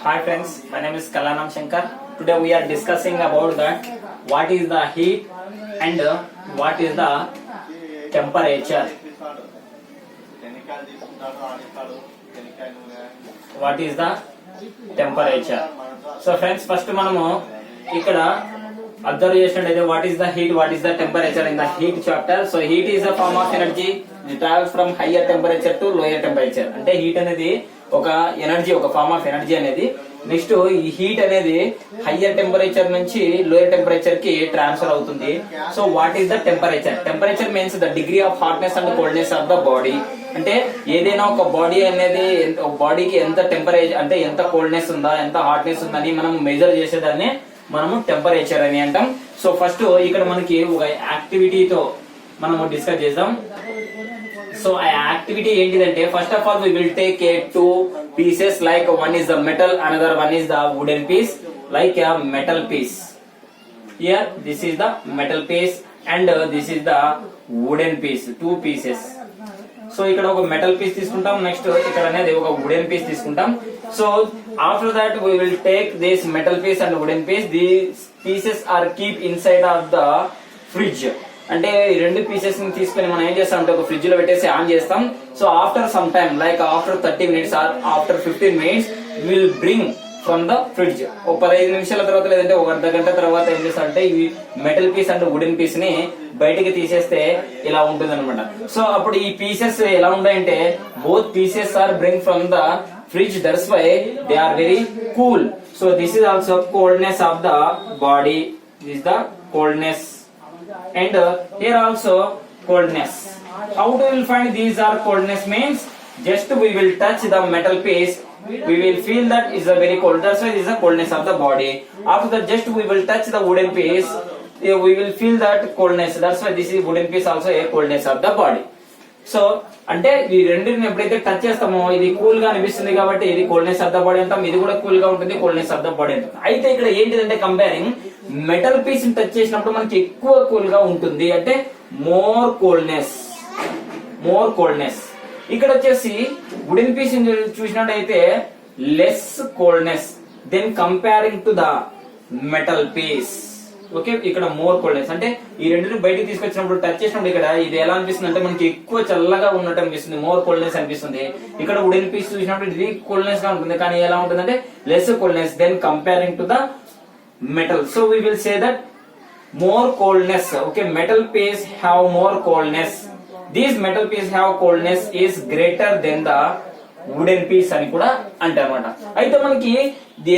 Hi friends, my name is Kalanam Shankar. Today we are discussing about that what is the heat and what is the temperature. What is the temperature? So friends, first మనము ఇక్కడ observe చేసినట్లయితే what is the heat, what is the temperature in the heat chapter. So heat is a form of energy. It travels from higher temperature to lower temperature. అంటే heat అనేది ఒక energy, ఒక form of energy అనేది. Next ఈ heat అనేది higher temperature నుంచి lower temperature కి transfer అవుతుంది. So what is the temperature? Temperature means the degree of hotness and coldness of the body. అంటే ఏదైనా ఒక బాడీ అనేది బాడీకి ఎంత టెంపరేచర్ అంటే ఎంత కోల్డ్నెస్ ఉందా, ఎంత హాట్నెస్ ఉందని మనం మెజర్ చేసేదాన్ని మనము టెంపరేచర్ అని అంటాం. సో ఫస్ట్ ఇక్కడ మనకి ఒక యాక్టివిటీతో మనము డిస్కస్ చేద్దాం. సో ఆ యాక్టివిటీ ఏంటిదంటే first of all we will take a two pieces, like one is the metal, another one is the wooden piece, like a metal piece. Here this is the metal piece and this is the wooden piece, two pieces. So ఇక్కడ ఒక metal piece తీసుకుంటాం, next ఇక్కడ అనేది ఒక wooden piece తీసుకుంటాం. So after that we will take this metal piece and wooden piece. These pieces are keep inside of the fridge. అంటే ఈ రెండు పీసెస్ ని తీసుకుని మనం ఏం చేస్తాం అంటే ఒక ఫ్రిడ్జ్ లో పెట్టేసి ఆన్ చేస్తాం. So after some time like after 30 minutes or after 15 minutes will bring from the fridge. ఒక 15 నిమిషాల తర్వాత లేదంటే ఒక అర్ధ గంట తర్వాత ఏం చేస్తాం అంటే ఈ metal piece and wooden piece ని బయటికి తీసేస్తే ఇలా ఉంటుంది అనమాట. సో అప్పుడు ఈ పీసెస్ ఎలా ఉంటాయంటే both pieces are bring from the fridge, that's why they are very cool. So this is also coldness of the body. This is the coldness. And here also coldness. How do we find these are coldness means just we will touch the metal piece, we will feel that is a very cold. That's why this is the coldness of the body. After that just we will touch the wooden piece, we will feel that coldness. That's why this is wooden piece also a coldness of the body. So అంటే ఈ రెండింటిని ఎప్పుడైతే touch చేస్తామో ఇది cool గా అనిపిస్తుంది కాబట్టి ఇది కోల్డ్నెస్ ఆఫ్ ద బాడీ అంటాం, ఇది కూడా కూల్ గా ఉంటుంది, కోల్డ్నెస్ ఆఫ్ ద బాడీ అంటాం. అయితే ఇక్కడ ఏంటిదంటే కంపేరింగ్ మెటల్ పీస్ ని టచ్ చేసినప్పుడు మనకి ఎక్కువ కూల్ గా ఉంటుంది, అంటే మోర్ కోల్డ్నెస్. ఇక్కడ వచ్చేసి వుడెన్ పీస్ చూసినట్టయితే less coldness then comparing to the metal piece. Okay, ఇక్కడ మోర్ కోల్డ్నెస్ అంటే ఈ రెండింటిని బయటికి తీసుకొచ్చినప్పుడు టచ్ చేసినప్పుడు ఇక్కడ ఇది ఎలా అనిపిస్తుంది అంటే మనకి ఎక్కువ చల్లగా ఉన్నట్టు అనిపిస్తుంది, మోర్ కోల్డ్నెస్ అనిపిస్తుంది. ఇక్కడ వుడెన్ పీస్ చూసినప్పుడు ఇది కోల్డ్నెస్ గా ఉంటుంది, కానీ ఎలా ఉంటుంది అంటే less coldness then comparing to the metal. So we will say that more coldness. Okay, metal piece have more coldness. These metal piece have coldness is greater than the wooden piece అని కూడా అంటారన్నమాట. అయితే మనకి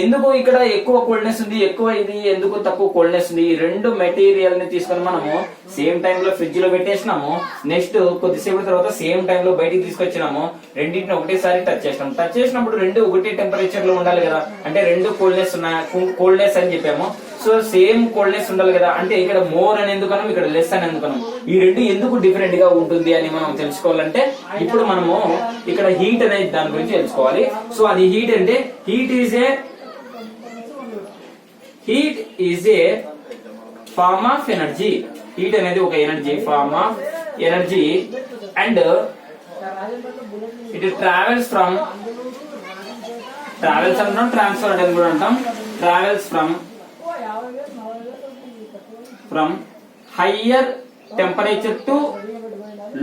ఎందుకు ఇక్కడ ఎక్కువ coldness ఉంది, ఎక్కువ ఇది ఎందుకు తక్కువ కోల్డ్నెస్ ఉంది? ఈ రెండు మెటీరియల్ ని తీసుకొని మనము సేమ్ టైం లో ఫ్రిడ్జ్ లో పెట్టేసినాము, నెక్స్ట్ కొద్దిసేపు తర్వాత సేమ్ టైం లో బయటికి తీసుకొచ్చినాము, రెండింటిని ఒకటేసారి టచ్ చేసినాము. టచ్ చేసినప్పుడు రెండు ఒకటే టెంపరేచర్ లో ఉండాలి కదా, అంటే రెండు కోల్డ్నెస్ అని చెప్పాము. సో సేమ్ కోల్డ్నెస్ ఉండాలి కదా, అంటే ఇక్కడ మోర్ అని ఎందుకనం, ఇక్కడ లెస్ అని ఎందుకనం, ఈ రెండు ఎందుకు డిఫరెంట్ గా ఉంటుంది అని మనం తెలుసుకోవాలంటే ఇప్పుడు మనము ఇక్కడ హీట్ అనేది దాని గురించి తెలుసుకోవాలి. సో అది హీట్ అంటే heat is a form of energy. Heat అనేది ఒక energy, form of energy, and it travels అంటాం, ట్రాన్స్ఫర్ అంటే కూడా అంటాం. Travels from higher temperature to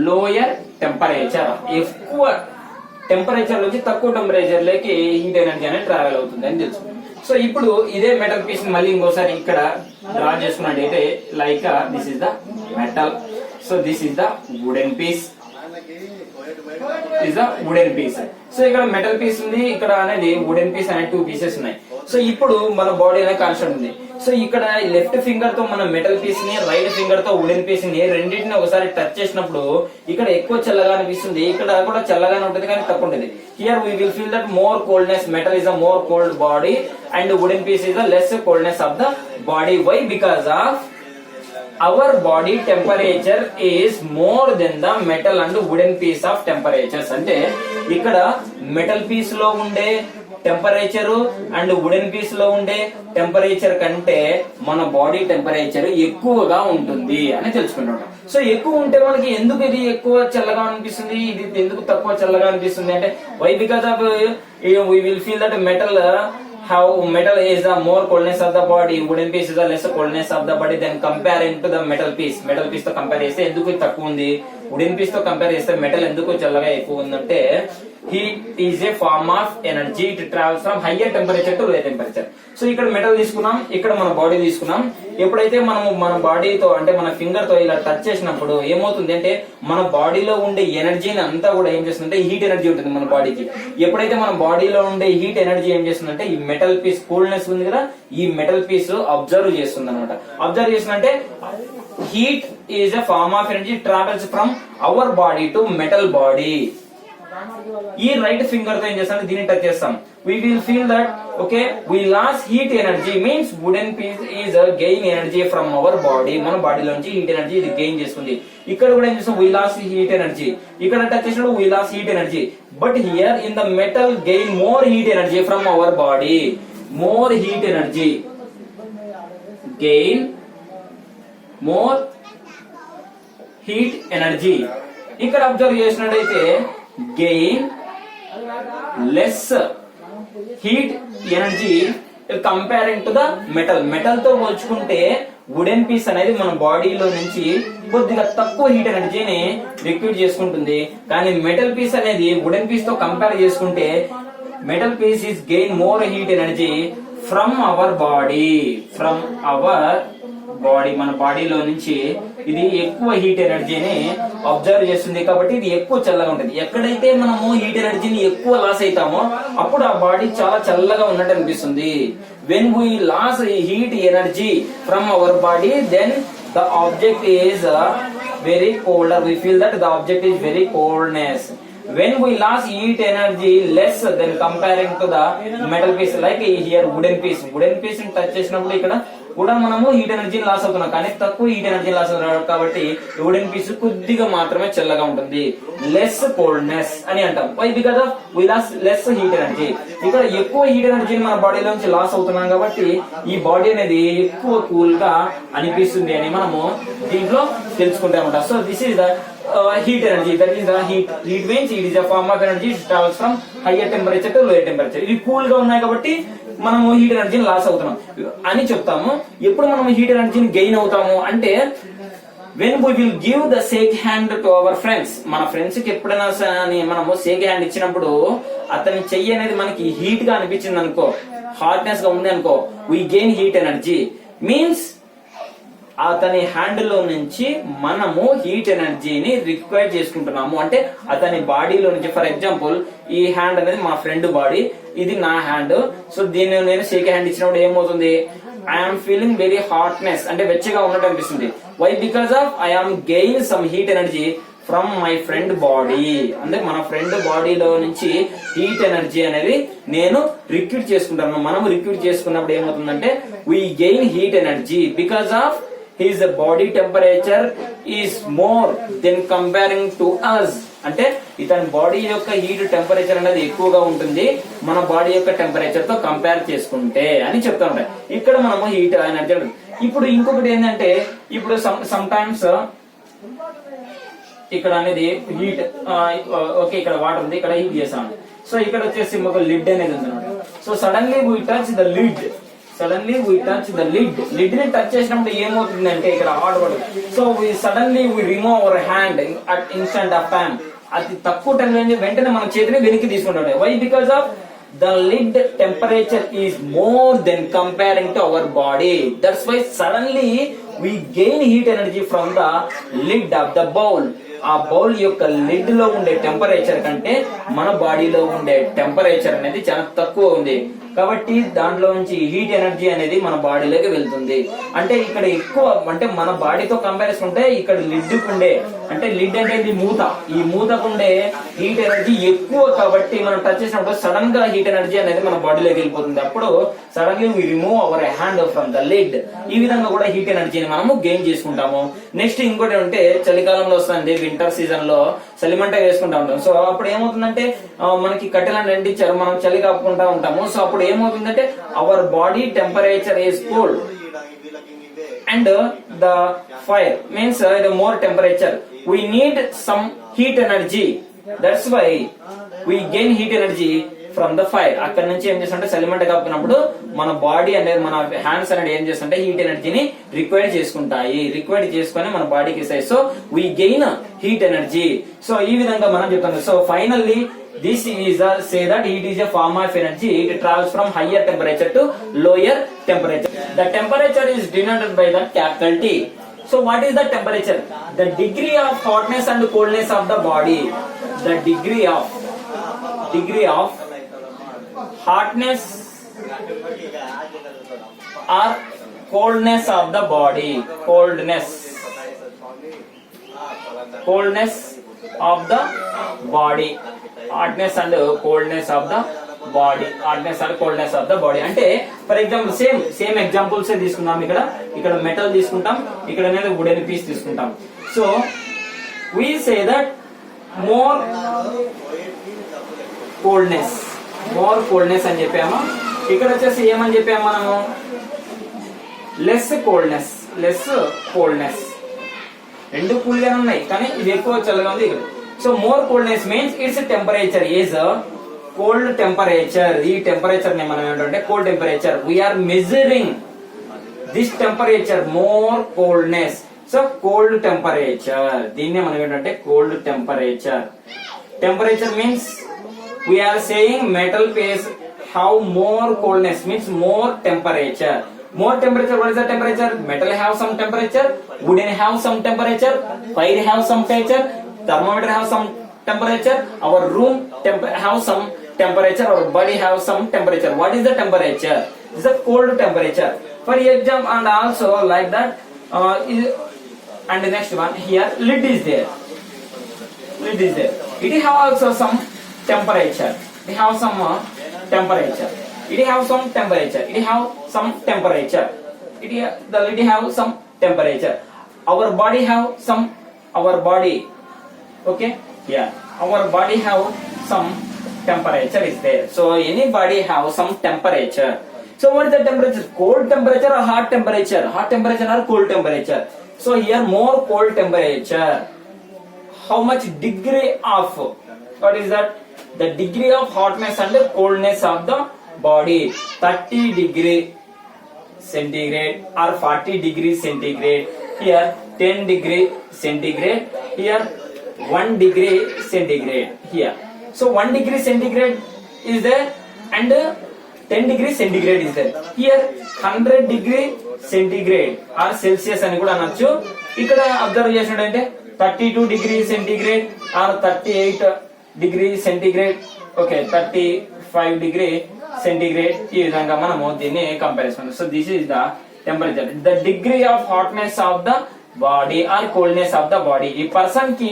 lower temperature. ఎక్కువ టెంపరేచర్ నుంచి తక్కువ టెంపరేచర్ లోకి హీట్ ఎనర్జీ అనేది ట్రావెల్ అవుతుంది అని తెలుసు. సో ఇప్పుడు ఇదే మెటల్ పీస్ ని మళ్ళీ ఇంకోసారి ఇక్కడ డ్రా చేసుకున్నట్టయితే like this is the metal, so this is the wooden piece, is the wooden piece. So ఇక్కడ మెటల్ పీస్ ఉంది, ఇక్కడ అనేది వుడెన్ పీస్ అనే 2 pieces ఉన్నాయి. సో ఇప్పుడు మన బాడీ అనేది కాన్స్టెంట్ ఉంది. సో ఇక్కడ లెఫ్ట్ ఫింగర్ తో మన మెటల్ పీస్ ని, రైట్ ఫింగర్ తో వుడెన్ పీస్ ని రెండింటిని ఒకసారి టచ్ చేసినప్పుడు ఇక్కడ ఎక్కువ చల్లగా అనిపిస్తుంది, ఇక్కడ కూడా చల్లగానే ఉంటుంది కానీ తక్కువ ఉంటుంది. Here we will feel that more coldness. Metal is a more cold body and wooden piece is the less coldness of the body. Why? Because of our body temperature is more than the metal and wooden piece of temperatures. అంటే ఇక్కడ metal piece లో ఉండే temperature and wooden piece లో ఉండే temperature కంటే మన body temperature ఎక్కువగా ఉంటుంది అని తెలుసుకుంటాం. సో ఎక్కువ ఉంటే మనకి ఎందుకు ఇది ఎక్కువ చల్లగా అనిపిస్తుంది, ఇది ఎందుకు తక్కువ చల్లగా అనిపిస్తుంది అంటే why because of we will feel that metal how metal is the more coldness of the body, wooden piece is the less coldness of the body, then comparing to the metal piece తో compare చేస్తే ఎందుకు తక్కువ ఉంది, wooden piece తో compare చేస్తే metal ఎందుకు చల్లగా ఎక్కువ ఉందంటే heat is a form of energy, it travels from higher temperature to lower temperature. So ఇక్కడ మెటల్ తీసుకున్నాం, ఇక్కడ మన బాడీ తీసుకున్నాం. ఎప్పుడైతే మనం మన బాడీతో అంటే మన ఫింగర్ తో ఇలా టచ్ చేసినప్పుడు ఏమవుతుంది అంటే మన బాడీలో ఉండే ఎనర్జీని అంతా కూడా ఏం చేస్తుందంటే హీట్ ఎనర్జీ ఉంటుంది మన బాడీకి. ఎప్పుడైతే మన బాడీలో ఉండే హీట్ ఎనర్జీ ఏం చేస్తుందంటే ఈ మెటల్ పీస్ కూల్నెస్ ఉంది కదా, ఈ మెటల్ పీస్ అబ్జర్వ్ చేస్తుంది అనమాట. అబ్జర్వ్ చేస్తుందంటే heat is a form of energy, travels from our body to metal body. ఈ రైట్ ఫింగర్ తో ఏం చేస్తాం, దీన్ని టచ్ చేస్తాం. we will feel that okay we lost heat energy, means wooden piece is a gain energy from our body. మన బాడీలో నుంచి heat energy ఇది గెయిన్ చేసుకుంది. ఇక్కడ కూడా ఏం చేస్తాం, we lost heat energy. ఇక్కడ టచ్ చేసినప్పుడు we lost heat energy, but here in the metal gain more heat energy from our body. more heat energy, gain more heat energy. ఇక్కడ observe చేసినట్టయితే gain less heat energy comparing to the metal తో పోల్చుకుంటే wooden piece అనేది మన బాడీలో నుంచి కొద్దిగా తక్కువ హీట్ ఎనర్జీని రిక్రూట్ చేసుకుంటుంది. కానీ మెటల్ పీస్ అనేది వుడెన్ పీస్ తో కంపేర్ చేసుకుంటే metal piece is gain more heat energy from our body. మన బాడీలో నుంచి ఇది ఎక్కువ హీట్ ఎనర్జీని అబ్జర్వ్ చేస్తుంది. కాబట్టి ఇది ఎక్కువ చల్లగా ఉంటుంది. ఎక్కడైతే మనము హీట్ ఎనర్జీని ఎక్కువ లాస్ అవుతామో అప్పుడు ఆ బాడీ చాలా చల్లగా ఉన్నట్టు అనిపిస్తుంది. when we lose heat energy from our body, then the object is very colder. We feel that the object is very coldness. when we lost heat energy less than comparing to the metal piece, like here wooden piece ని touch చేసినప్పుడు ఇక్కడ కూడా మనము heat ఎనర్జీని loss అవుతున్నాం, కానీ తక్కువ heat energy loss అవుతున్నాం. కాబట్టి వుడెన్ పీస్ కొద్దిగా మాత్రమే చల్లగా ఉంటుంది, లెస్ కోల్డ్నెస్ అని అంటాం. Why? Because of we loss less heat energy. ఇక్కడ ఎక్కువ హీట్ ఎనర్జీని మన బాడీలో నుంచి లాస్ అవుతున్నాం కాబట్టి ఈ బాడీ అనేది ఎక్కువ కూల్ గా అనిపిస్తుంది అని మనము దీంట్లో తెలుసుకుంటామన్నమాట. So this is the heat energy, that is the heat means it is a form of energy, it travels from higher temperature to lower temperature. ఇది కూల్ గా ఉన్నాయి కాబట్టి మనము హీట్ ఎనర్జీని లాస్ అవుతున్నాం అని చెప్తాము. ఎప్పుడు మనం హీట్ ఎనర్జీని గెయిన్ అవుతాము అంటే when we will give the shake hand to our friends. మన ఫ్రెండ్స్ కి ఎప్పుడైనా మనము షేక్ హ్యాండ్ ఇచ్చినప్పుడు అతని చెయ్యి అనేది మనకి హీట్ గా అనిపించింది అనుకో, హాట్నెస్ గా ఉంది అనుకో, we gain heat energy, means అతని హ్యాండ్ లో నుంచి మనము హీట్ ఎనర్జీని రిక్వైర్ చేసుకుంటున్నాము. అంటే అతని బాడీలో నుంచి, ఫర్ ఎగ్జాంపుల్ ఈ హ్యాండ్ అనేది మా ఫ్రెండ్ బాడీ, ఇది నా హ్యాండ్. సో దీన్ని నేను షేక్ హ్యాండ్ ఇచ్చినప్పుడు ఏమవుతుంది, ఐఎమ్ ఫీలింగ్ వెరీ హాట్నెస్, అంటే వెచ్చగా ఉన్నట్టు అనిపిస్తుంది. Why? Because of I'm gain some heat energy from my friend body. అంటే మన ఫ్రెండ్ బాడీలో నుంచి హీట్ ఎనర్జీ అనేది నేను రిక్రూట్ చేసుకుంటాను. మనం రిక్రూట్ చేసుకున్నప్పుడు ఏమవుతుందంటే we gain heat energy because of his body temperature is more than comparing to us. అంటే ఇతని బాడీ యొక్క హీట్ టెంపరేచర్ అనేది ఎక్కువగా ఉంటుంది మన బాడీ యొక్క టెంపరేచర్ తో కంపేర్ చేసుకుంటే అని చెప్తా ఉంటాయి. ఇక్కడ మనము హీట్ ఎనర్జీ. ఇప్పుడు ఇంకొకటి ఏంటంటే, ఇప్పుడు సమ్ టైమ్స్ ఇక్కడ అనేది హీట్, ఓకే ఇక్కడ వాటర్ ఉంది, ఇక్కడ హీట్ చేసాం. సో ఇక్కడ వచ్చేసి ఒక లిడ్ అనేది ఉంది అనమాట. So suddenly we touch the lid lid ని టచ్ చేసినప్పుడు ఏమవుతుందంటే ఇక్కడ hot water. So suddenly we remove our hand at instant of time. అతి తక్కువ టైం వెంటనే మన చేతిని వెనక్కి తీసుకుంటాం. Why? Because of the lid temperature is more than comparing to our body. That's why suddenly we gain heat energy from the lid of the bowl. ఆ bowl యొక్క lid లో ఉండే టెంపరేచర్ కంటే మన బాడీలో ఉండే టెంపరేచర్ అనేది చాలా తక్కువ ఉంది. కాబట్టి దాంట్లో నుంచి హీట్ ఎనర్జీ అనేది మన బాడీలోకి వెళ్తుంది. అంటే ఇక్కడ ఎక్కువ, అంటే మన బాడీతో కంపారిజన్ ఉంటే ఇక్కడ లిడ్ కుండే, అంటే లిడ్ అంటే ఇది మూత, ఈ మూతకుండే హీట్ ఎనర్జీ ఎక్కువ. కాబట్టి మనం టచ్ చేసినప్పుడు సడన్ గా హీట్ ఎనర్జీ అనేది మన బాడీలోకి వెళ్ళిపోతుంది. అప్పుడు suddenly we remove our hand from the lid. ఈ విధంగా కూడా హీట్ ఎనర్జీని మనము గెయిన్ చేసుకుంటాము. నెక్స్ట్ ఇంకోటి అంటే చలికాలంలో వస్తుంది, వింటర్ సీజన్ లో చలిమంట వేసుకుంటా ఉంటాం. సో అప్పుడు ఏమవుతుందంటే మనకి కట్టెలను ఎండిచ్చారు, మనం చలి కాపుకుంటా ఉంటాము. సో అప్పుడు ఏమవుతుందంటే our body temperature is cooled and the fire means the more temperature, we need some heat energy. That's why we gain heat energy from the fire. అక్కడ నుంచి ఏం చేస్తుంటే చలిమంట కప్పుకున్నప్పుడు మన బాడీ అనేది మన హ్యాండ్స్ అనేది ఏం చేస్తుంటే హీట్ ఎనర్జీని రిక్వైర్ చేసుకుంటాయి. రిక్వైర్ చేసుకుని మన బాడీకి ఇస్తాయి. So we gain heat energy. So ఈ విధంగా మనం చెప్తాం. So finally this is a say that heat is a form of energy. It travels from higher temperature to lower temperature. The temperature is denoted by the capital T. So what is the temperature? The degree of hotness and coldness of the body. The degree of hotness or coldness of the body. Coldness of the body. Hotness and coldness of the body. Hotness and coldness of the body అంటే for example same examples తీసుకుందాం. ఇక్కడ metal తీసుకుంటాం, ఇక్కడ అనేది wooden piece తీసుకుంటాం. So we say that more coldness అని చెప్పాము. ఇక్కడ వచ్చేసి ఏమని చెప్పాము మనము, లెస్ కోల్డ్నెస్. రెండు కూల్ గానే ఉన్నాయి కానీ ఇది ఎక్కువ చల్లగా ఉంది ఇక్కడ. So more coldness means its temperature is a cold temperature. ఈ టెంపరేచర్ ని మనం ఏంటంటే cold temperature. We are measuring this temperature, more coldness. So cold temperature. దీన్నే మనం ఏంటంటే cold temperature. Temperature means we are saying metal piece have more coldness means more temperature. More temperature. What is the temperature? Metal have some temperature, wooden have some temperature, fire have some temperature, thermometer have some temperature, our room have some temperature, our body have some temperature. What is the temperature? This is a cold temperature. For example, and also like that and the next one here, lid is there. It have also some temperature. It have some temperature. The lid have some temperature. Our body okay, yeah, our body have some temperature is there. So any body have some temperature. So what is the temperature? Cold temperature or hot temperature? Hot temperature or cold temperature? So here more cold temperature. How much degree of, what is that? The degree of hotness and coldness of the body. 30 degree centigrade or 40 degree centigrade. Here 10 degree centigrade. Here 1 degree centigrade here. So 1 degree centigrade is there and 10 degree centigrade is there. Here 100 degree centigrade or Celsius అని కూడా అనొచ్చు. ఇక్కడ observe చేసినట్లయితే 32 degree centigrade or 38 degree centigrade, okay, 35 degree centigrade. ఈ విధంగా మనము దీన్ని comparison. So this is the temperature, the degree of hotness of the body or coldness of the body. ఈ పర్సన్ కి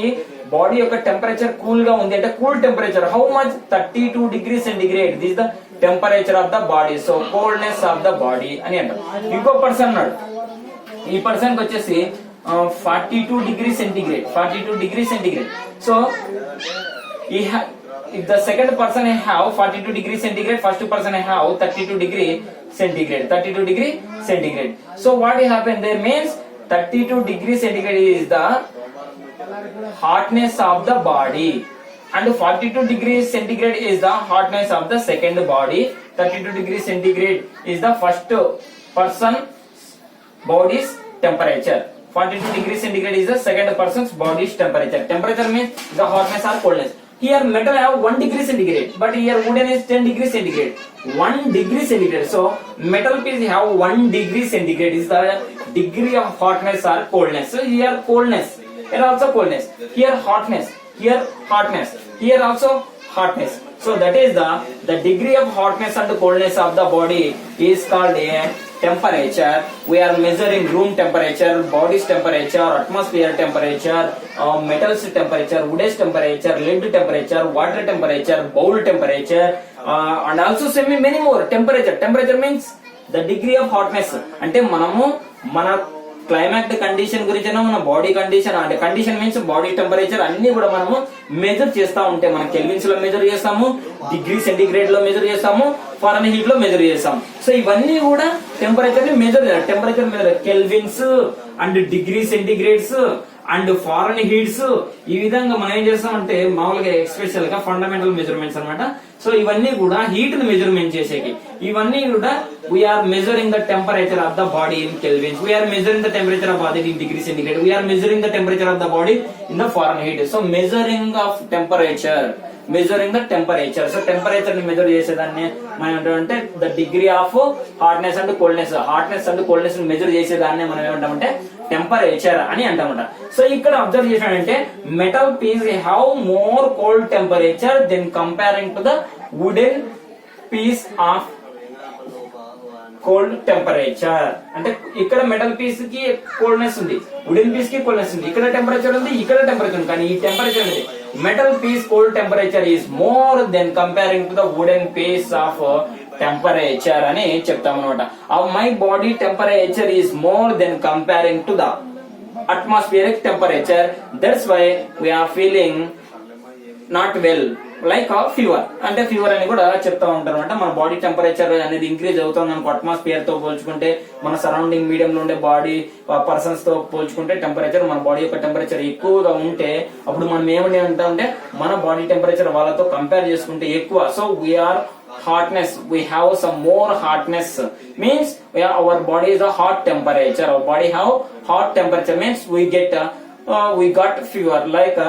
బాడీ యొక్క టెంపరేచర్ కూల్ గా ఉంది అంటే cool temperature. How much? 32 degree centigrade. This the temperature of the body. So coldness of the body అని అంటాం. ఇంకో person ఉన్నాడు, ఈ పర్సన్ కి వచ్చేసి 42 degree centigrade. 42 degree centigrade. So if the second person have 42 degree centigrade, first person have 32 degree centigrade. 32 degree centigrade. So what will happen there means 32 degree centigrade is the hotness of the body and 42 degree centigrade is the hotness of the second body. 32 degree centigrade is the first person body's temperature. 42 degree centigrade is the second person's body's temperature. Temperature means the hotness or coldness. Here metal have 1 degree centigrade, but here wooden is 10 degree centigrade. 1 degree centigrade. So metal piece have 1 degree centigrade is the degree of hotness or coldness. So here coldness, here also coldness. Here hotness, here hotness, here also hotness. So that is the degree of hotness and coldness of the body is called a temperature. We are measuring room temperature, body's temperature, atmosphere temperature, metals temperature, wood's temperature, lead temperature, water temperature, bowl temperature, and also many more temperature. Temperature means the degree of hotness. అంటే మనము మన climate condition గురించి మన body condition అంటే condition means body temperature అన్ని కూడా మనము measure చేస్తా ఉంటే మనం కెల్విన్స్ లో మెజర్ చేస్తాము, డిగ్రీ సెంటిగ్రేడ్ లో మెజర్ చేస్తాము, ఫారెన్ హీట్ లో మెజర్ చేస్తాం. సో ఇవన్నీ కూడా టెంపరేచర్ ని measure temperature measure kelvins and degree centigrades and foreign heats. ఈ విధంగా మనం ఏం చేస్తామంటే మామూలుగా ఎస్పెషల్ గా ఫండమెంటల్ మెజర్మెంట్స్ అన్నమాట. సో ఇవన్నీ కూడా హీట్ ని మెజర్మెంట్ చేసేకి. ఇవన్నీ కూడా we're measuring the temperature of the body in kelvins, we're measuring the temperature of body in degree centigrade, we're measuring the temperature of the body in the fahrenheit. So measuring of temperature, measuring the temperature. So temperature ని measure చేసేదాన్ని మనం ఏమంటామంటే the degree of hotness and coldness. Hotness and coldness ని measure చేసేదాన్ని మనం ఏమంటామంటే temperature అని అంటామట. సో ఇక్కడ అబ్జర్వ్ చేసాడంటే metal piece have more cold temperature than comparing to the wooden piece of cold temperature. అంటే ఇక్కడ మెటల్ పీస్ కి కోల్డ్నెస్ ఉంది, వుడెన్ పీస్ కి కోల్డ్నెస్ ఉంది. ఇక్కడ టెంపరేచర్ ఉంది, ఇక్కడ టెంపరేచర్ ఉంది. కానీ ఈ టెంపరేచర్ అనేది metal piece cold temperature is more than comparing to the wooden piece of temperature అని చెప్తాం అనమాట. My body temperature is more than comparing to the atmospheric temperature, that's why we are feeling not well like a fever. అంటే fever అని కూడా చెప్తా ఉంటారు అంటే మన బాడీ టెంపరేచర్ అనేది ఇంక్రీజ్ అవుతుంది అనుకో అట్మాస్ఫియర్ తో పోల్చుకుంటే, మన సరౌండింగ్ మీడియం లో ఉండే బాడీ పర్సన్స్ తో పోల్చుకుంటే టెంపరేచర్, మన బాడీ యొక్క టెంపరేచర్ ఎక్కువగా ఉంటే అప్పుడు మనం ఏమని అంటామంటే మన బాడీ టెంపరేచర్ వాళ్ళతో కంపేర్ చేసుకుంటే ఎక్కువ. So we're hotness, we have some more hotness, means our body is a hot temperature, our body have hot temperature means we got fever like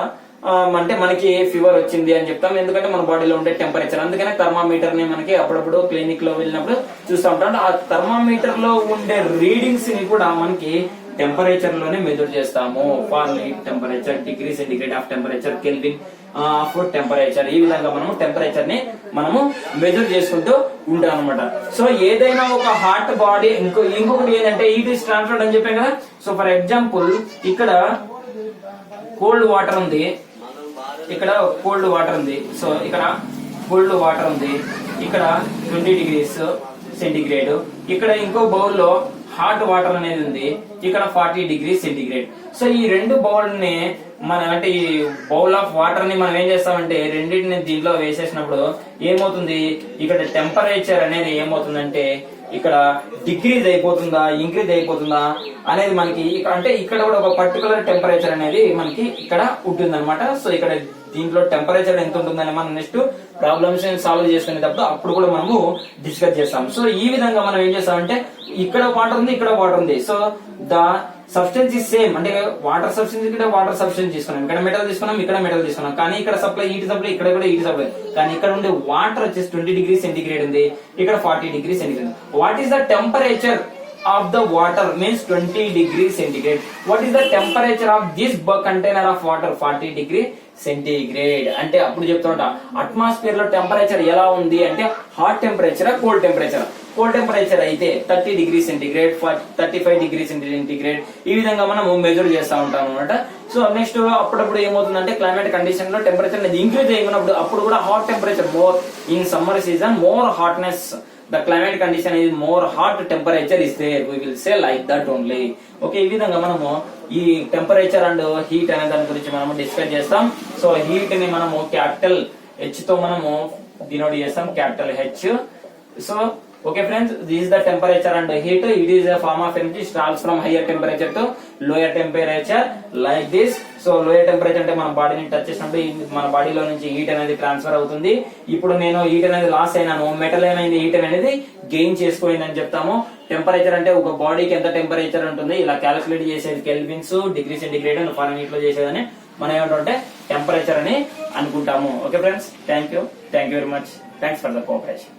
అంటే మనకి ఫీవర్ వచ్చింది అని చెప్తాం, ఎందుకంటే మన బాడీలో ఉండే టెంపరేచర్. అందుకనే థర్మామీటర్ ని మనకి అప్పుడప్పుడు క్లినిక్ లో వెళ్ళినప్పుడు చూస్తూ ఉంటాం. ఆ థర్మామీటర్ లో ఉండే రీడింగ్స్ ని కూడా మనకి టెంపరేచర్ లోనే మెజర్ చేస్తాము. Fahrenheit temperature, degree centigrade of temperature, kelvin food temperature, ఈ విధంగా మనము టెంపరేచర్ ని మనము మెజర్ చేసుకుంటూ ఉంటాం అనమాట. సో ఏదైనా ఒక హాట్ బాడీ ఇంకొకటి ఏంటంటే హీట్ ఇస్ ట్రాన్స్ఫర్డ్ అని చెప్పాం కదా. సో ఫర్ ఎగ్జాంపుల్ ఇక్కడ కోల్డ్ వాటర్ ఉంది, ఇక్కడ కోల్డ్ వాటర్ ఉంది. సో ఇక్కడ కోల్డ్ వాటర్ ఉంది, ఇక్కడ 20 degrees సెంటిగ్రేడ్. ఇక్కడ ఇంకో బౌల్ లో హాట్ వాటర్ అనేది ఉంది, ఇక్కడ 40 degrees సెంటిగ్రేడ్. సో ఈ రెండు బౌల్ ని అంటే ఈ బౌల్ ఆఫ్ వాటర్ ని మనం ఏం చేస్తామంటే రెండింటిని దీంట్లో వేసేసినప్పుడు ఏమవుతుంది, ఇక్కడ టెంపరేచర్ అనేది ఏమవుతుందంటే ఇక్కడ డిక్రీజ్ అయిపోతుందా ఇంక్రీజ్ అయిపోతుందా అనేది మనకి అంటే ఇక్కడ కూడా ఒక పర్టికులర్ టెంపరేచర్ అనేది మనకి ఇక్కడ ఉంటుంది అనమాట. సో ఇక్కడ దీంట్లో టెంపరేచర్ ఎంత ఉంటుందని మనం నెక్స్ట్ ప్రాబ్లమ్స్ సాల్వ్ చేసుకునేటప్పుడు అప్పుడు కూడా మనము డిస్కస్ చేస్తాం. సో ఈ విధంగా మనం ఏం చేస్తామంటే ఇక్కడ వాటర్ ఉంది, ఇక్కడ వాటర్ ఉంది. So the substance is same, అంటే వాటర్ సబ్స్టెన్స్ ఇక్కడ వాటర్ సబ్స్టెన్స్ తీసుకున్నాం, ఇక్కడ మెటల్ తీసుకున్నాం, ఇక్కడ మెటల్ తీసుకున్నాం. కానీ ఇక్కడ సప్లై హీట్ సప్లై, ఇక్కడ కూడా హీట్ సప్లై. కానీ ఇక్కడ ఉండే వాటర్ వచ్చేసి 20 degrees సెంటిగ్రేడ్ ఉంది, ఇక్కడ 40 degrees centigrade. What is the temperature of the water means 20 degrees centigrade. What is the temperature of this container of water? 40 degrees centigrade. అంటే అప్పుడు చెప్తుంటా అట్మాస్ఫియర్ లో టెంపరేచర్ ఎలా ఉంది అంటే hot temperature, cold temperature. Cold temperature అయితే 30 degrees centigrade, 35 degrees centigrade. ఈ విధంగా మనం మెజర్ చేస్తా ఉంటాం అనమాట. సో నెక్స్ట్ అప్పుడప్పుడు ఏమవుతుందంటే క్లైమేట్ కండిషన్ లో టెంపరేచర్ అనేది ఇంక్రీజ్ అయినప్పుడు అప్పుడు కూడా hot temperature more in summer season, more hotness. The climate condition is more hot temperature is there. We will say like that only. Okay, ఈ విధంగా మనము ఈ టెంపరేచర్ అండ్ హీట్ అనే దాని గురించి మనము డిస్కస్ చేస్తాం. సో హీట్ ని మనము క్యాపిటల్ హెచ్ తో మనము డినోట్ చేస్తాం, capital H. So okay friends, this is the temperature and heat. It is a form of energy starts from higher temperature to lower temperature like this. So lower temperature అంటే మన బాడీని touch చేసినప్పుడు మన బాడీలో నుంచి heat అనేది transfer అవుతుంది. ఇప్పుడు నేను హీట్ అనేది లాస్ అయినాను, మెటల్ ఏమైంది హీట్ అనేది గెయిన్ చేసుకోయిందని చెప్తాము. టెంపరేచర్ అంటే ఒక బాడీకి ఎంత టెంపరేచర్ ఉంటుంది ఇలా క్యాలిక్యులేట్ చేసేది kelvins, degree centigrade and Fahrenheit లో చేసేదని మనం ఏమంటే టెంపరేచర్ అని అనుకుంటాము. Okay friends, thank you very much. Thanks for the cooperation.